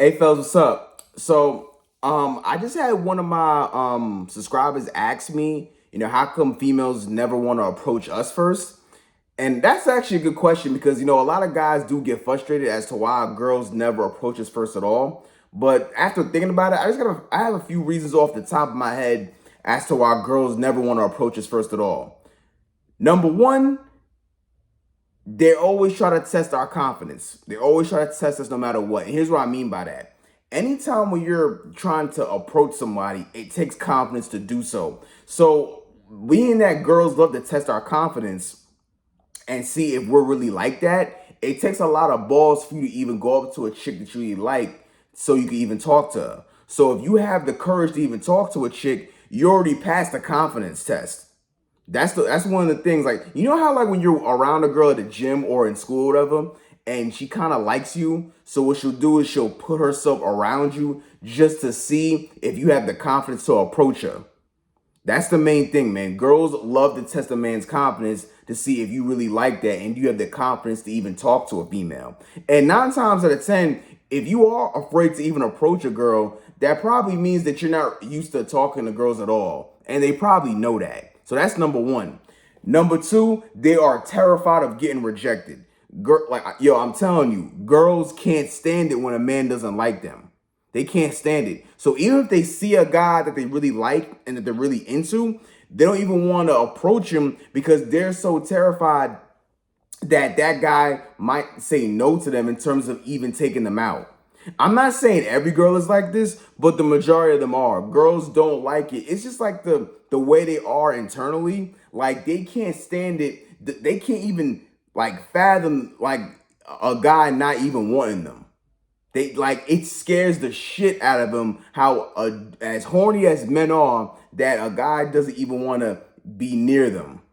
Hey fellas, what's up? I just had one of my subscribers ask me, how come females never want to approach us first? And that's actually a good question because a lot of guys do get frustrated as to why girls never approach us first at all. But after thinking about it, I have a few reasons off the top of my head as to why girls never want to approach us first at all. Number one, they always try to test our confidence. They always try to test us no matter what. And here's what I mean by that. Anytime when you're trying to approach somebody, it takes confidence to do so. So, being that girls love to test our confidence and see if we're really like that, it takes a lot of balls for you to even go up to a chick that you really like so you can even talk to her. So, if you have the courage to even talk to a chick, you already passed the confidence test. That's one of the things. Like, you know how like when you're around a girl at the gym or in school or whatever, and she kind of likes you. So what she'll do is she'll put herself around you just to see if you have the confidence to approach her. That's the main thing, man. Girls love to test a man's confidence to see if you really like that and you have the confidence to even talk to a female. And 9 times out of 10, if you are afraid to even approach a girl, that probably means that you're not used to talking to girls at all. And they probably know that. So that's number one. Number two, they are terrified of getting rejected. I'm telling you, girls can't stand it when a man doesn't like them. They can't stand it. So even if they see a guy that they really like and that they're really into, they don't even want to approach him because they're so terrified that that guy might say no to them in terms of even taking them out. I'm not saying every girl is like this, but the majority of them are. Girls don't like it. It's just like the way they are internally. Like they can't stand it. They can't even like fathom like a guy not even wanting them. They like it scares the shit out of them how as horny as men are that a guy doesn't even want to be near them.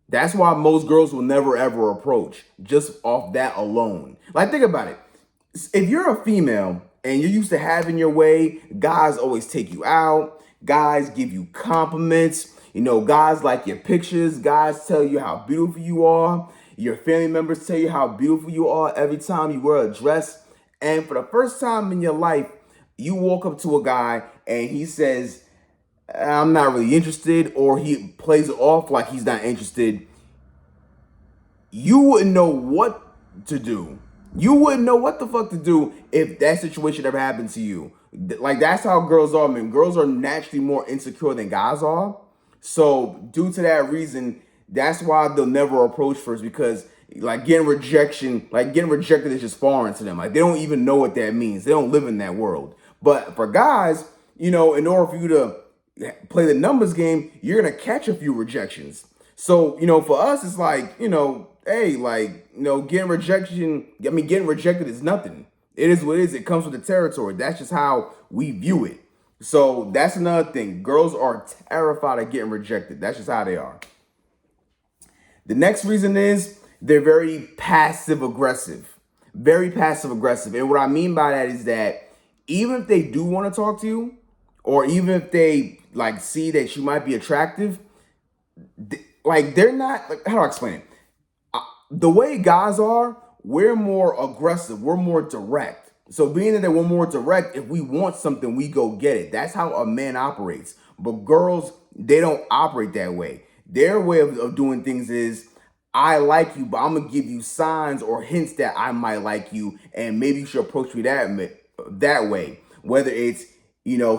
That's why most girls will never ever approach just off that alone. Like think about it. If you're a female and you're used to having your way, guys always take you out, guys give you compliments, guys like your pictures, guys tell you how beautiful you are, your family members tell you how beautiful you are every time you wear a dress. And for the first time in your life, you walk up to a guy and he says, I'm not really interested, or he plays it off like he's not interested. You wouldn't know what to do. You wouldn't know what the fuck to do if that situation ever happened to you. Like that's how girls are, man. Girls are naturally more insecure than guys are. So due to that reason, that's why they'll never approach first because getting rejected is just foreign to them. Like they don't even know what that means. They don't live in that world. But for guys, in order for you to play the numbers game, you're gonna catch a few rejections. So, for us, it's like, hey, like, getting rejected is nothing. It is what it is. It comes with the territory. That's just how we view it. So that's another thing. Girls are terrified of getting rejected. That's just how they are. The next reason is they're very passive aggressive. Very passive aggressive. And what I mean by that is that even if they do want to talk to you, or even if they like see that you might be attractive, like they're not like how do I explain it? The way guys are, we're more aggressive, we're more direct. So being that we're more direct, if we want something, we go get it. That's how a man operates. But girls, they don't operate that way. Their way of doing things is I like you, but I'm gonna give you signs or hints that I might like you, and maybe you should approach me that way. Whether it's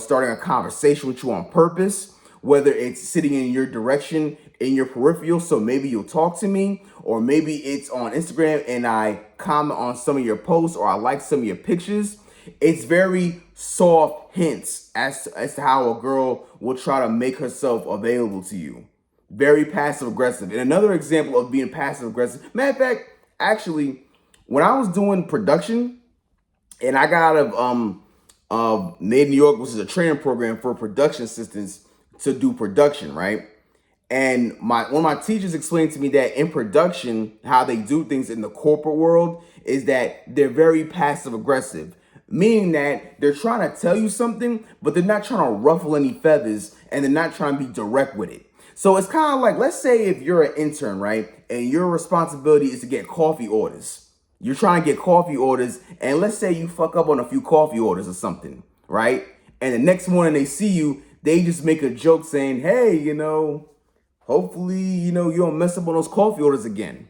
starting a conversation with you on purpose, whether it's sitting in your direction in your peripheral, so maybe you'll talk to me, or maybe it's on Instagram and I comment on some of your posts or I like some of your pictures. It's very soft hints as to how a girl will try to make herself available to you. Very passive aggressive. And another example of being passive aggressive, matter of fact, actually, when I was doing production and I got out of Made in New York, which is a training program for production assistants to do production, right? And one of my teachers explained to me that in production, how they do things in the corporate world is that they're very passive aggressive, meaning that they're trying to tell you something, but they're not trying to ruffle any feathers and they're not trying to be direct with it. So it's kind of like, let's say if you're an intern, right? And your responsibility is to get coffee orders. You're trying to get coffee orders, and let's say you fuck up on a few coffee orders or something, right? And the next morning they see you, they just make a joke saying, hey, hopefully, you don't mess up on those coffee orders again.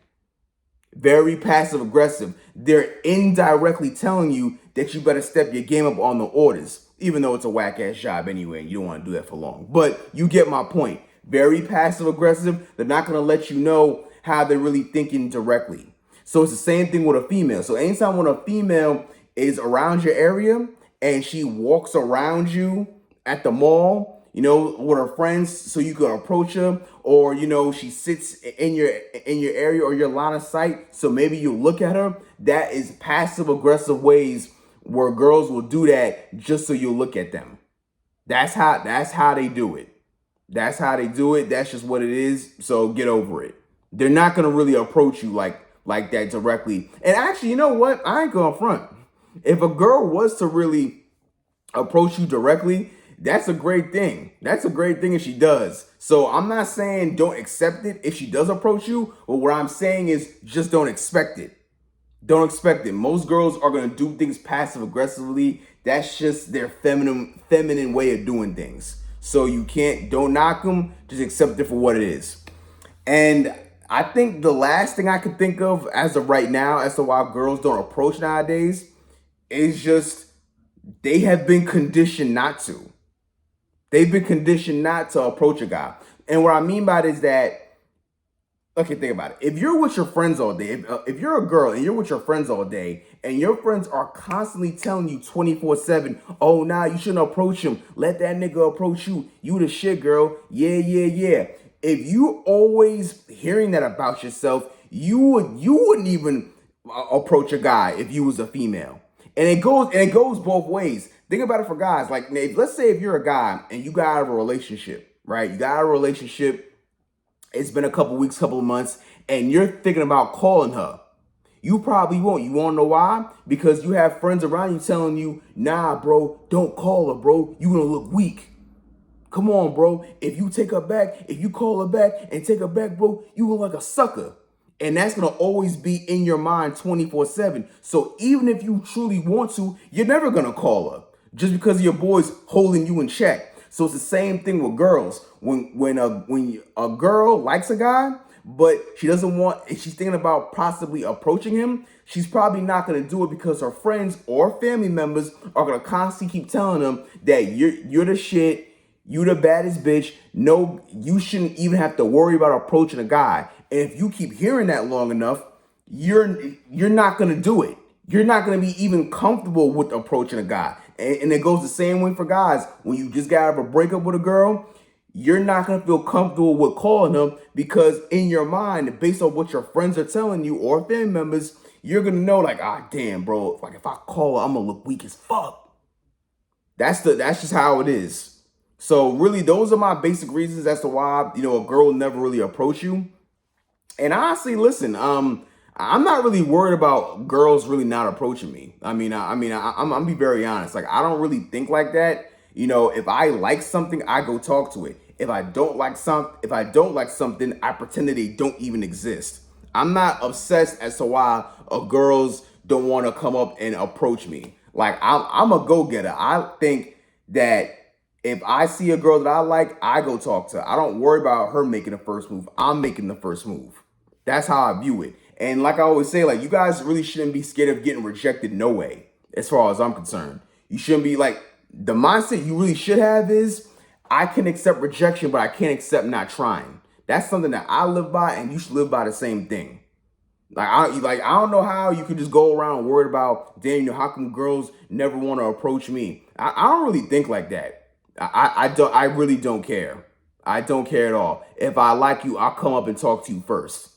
Very passive aggressive. They're indirectly telling you that you better step your game up on the orders, even though it's a whack ass job anyway, and you don't want to do that for long. But you get my point. Very passive aggressive. They're not going to let you know how they're really thinking directly. So it's the same thing with a female. So anytime when a female is around your area and she walks around you at the mall, with her friends, so you can approach her, or she sits in your area or your line of sight, so maybe you look at her. That is passive aggressive ways where girls will do that just so you look at them. That's how they do it. That's how they do it. That's just what it is. So get over it. They're not gonna really approach you like that directly. And actually, you know what? I ain't gonna front. If a girl was to really approach you directly, that's a great thing. That's a great thing if she does. So I'm not saying don't accept it if she does approach you, but what I'm saying is just don't expect it. Don't expect it. Most girls are gonna do things passive aggressively. That's just their feminine way of doing things. So don't knock them. Just accept it for what it is. And I think the last thing I could think of as of right now, as to why girls don't approach nowadays, is just they have been conditioned not to. They've been conditioned not to approach a guy. And what I mean by it is that, okay, think about it. If you're with your friends all day, if you're a girl and you're with your friends all day, and your friends are constantly telling you 24/7, oh, nah, you shouldn't approach him. Let that nigga approach you. You the shit, girl. Yeah, yeah, yeah. If you always hearing that about yourself, you wouldn't even approach a guy if you was a female. And it goes both ways. Think about it for guys. Like, let's say if you're a guy and you got out of a relationship, right? You got out of a relationship. It's been a couple weeks, couple of months, and you're thinking about calling her. You probably won't. You want to know why? Because you have friends around you telling you, nah, bro, don't call her, bro. You gonna look weak. Come on, bro. If you call her back and take her back, bro, you look like a sucker. And that's going to always be in your mind 24/7. So even if you truly want to, you're never going to call her just because your boy's holding you in check. So it's the same thing with girls. When a girl likes a guy, but she's thinking about possibly approaching him, she's probably not going to do it because her friends or family members are going to constantly keep telling them that you're the shit. You the baddest bitch. No, you shouldn't even have to worry about approaching a guy. And if you keep hearing that long enough, you're not gonna do it. You're not gonna be even comfortable with approaching a guy. And it goes the same way for guys. When you just got out of a breakup with a girl, you're not gonna feel comfortable with calling them because in your mind, based on what your friends are telling you or family members, you're gonna know like, damn, bro, like if I call her, I'm gonna look weak as fuck. That's just how it is. So really, those are my basic reasons as to why, a girl will never really approach you. And honestly, listen, I'm not really worried about girls really not approaching me. I'm be very honest. Like, I don't really think like that. If I like something, I go talk to it. If I don't like something, I pretend that they don't even exist. I'm not obsessed as to why girls don't want to come up and approach me. Like, I'm a go-getter. I think that if I see a girl that I like, I go talk to her. I don't worry about her making the first move. I'm making the first move. That's how I view it. And like I always say, like, you guys really shouldn't be scared of getting rejected no way, as far as I'm concerned. You shouldn't be like, the mindset you really should have is, I can accept rejection, but I can't accept not trying. That's something that I live by, and you should live by the same thing. I don't know how you could just go around worried about, damn, how come girls never want to approach me? I don't really think like that. I really don't care. I don't care at all. If I like you, I'll come up and talk to you first.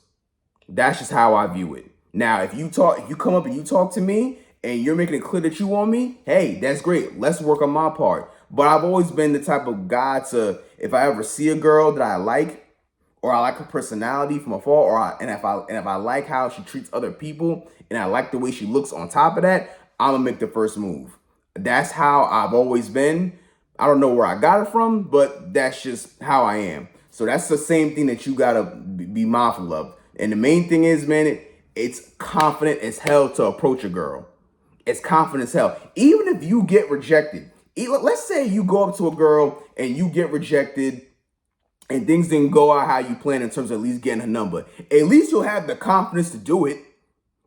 That's just how I view it. Now, if you come up and you talk to me and you're making it clear that you want me, hey, that's great. Let's work on my part. But I've always been the type of guy to, if I ever see a girl that I like, or I like her personality from afar, and if I like how she treats other people, and I like the way she looks on top of that, I'm gonna make the first move. That's how I've always been. I don't know where I got it from, but that's just how I am. So that's the same thing that you gotta be mindful of. And the main thing is, man, it's confident as hell to approach a girl. It's confident as hell. Even if you get rejected, let's say you go up to a girl and you get rejected and things didn't go out how you planned in terms of at least getting her number. At least you'll have the confidence to do it.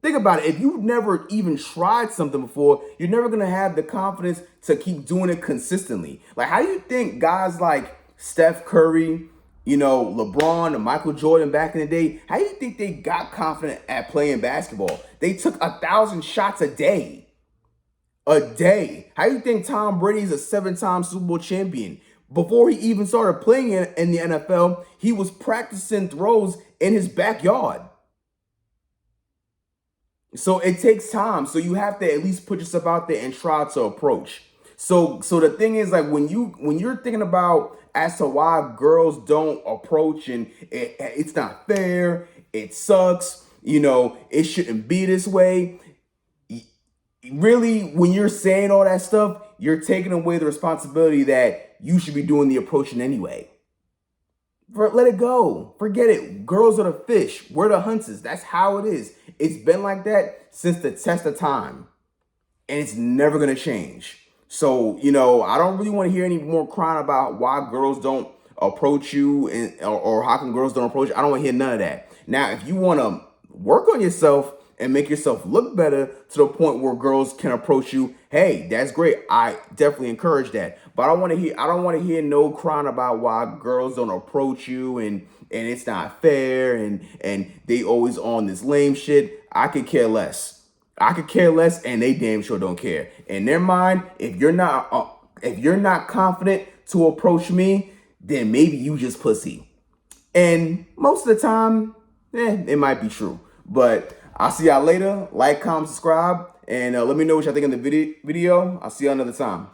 Think about it. If you've never even tried something before, you're never going to have the confidence to keep doing it consistently. Like, how do you think guys like Steph Curry, LeBron and Michael Jordan back in the day, how do you think they got confident at playing basketball? They took 1,000 shots a day. How do you think Tom Brady's a 7-time Super Bowl champion? Before he even started playing in the NFL, he was practicing throws in his backyard. So it takes time. So you have to at least put yourself out there and try to approach. So the thing is, like, when you're thinking about as to why girls don't approach and it's not fair, it sucks, it shouldn't be this way. Really, when you're saying all that stuff, you're taking away the responsibility that you should be doing the approaching anyway. Let it go. Forget it. Girls are the fish. We're the hunters. That's how it is. It's been like that since the test of time. And it's never going to change. So, I don't really want to hear any more crying about why girls don't approach you or how come girls don't approach you. I don't want to hear none of that. Now, if you want to work on yourself and make yourself look better to the point where girls can approach you, hey, that's great. I definitely encourage that. But I don't want to hear no crying about why girls don't approach you and it's not fair and they always on this lame shit. I could care less. And they damn sure don't care. In their mind, if you're not confident to approach me, then maybe you just pussy. And most of the time, it might be true. But I'll see y'all later. Like, comment, subscribe, and let me know what y'all think in the video. I'll see y'all another time.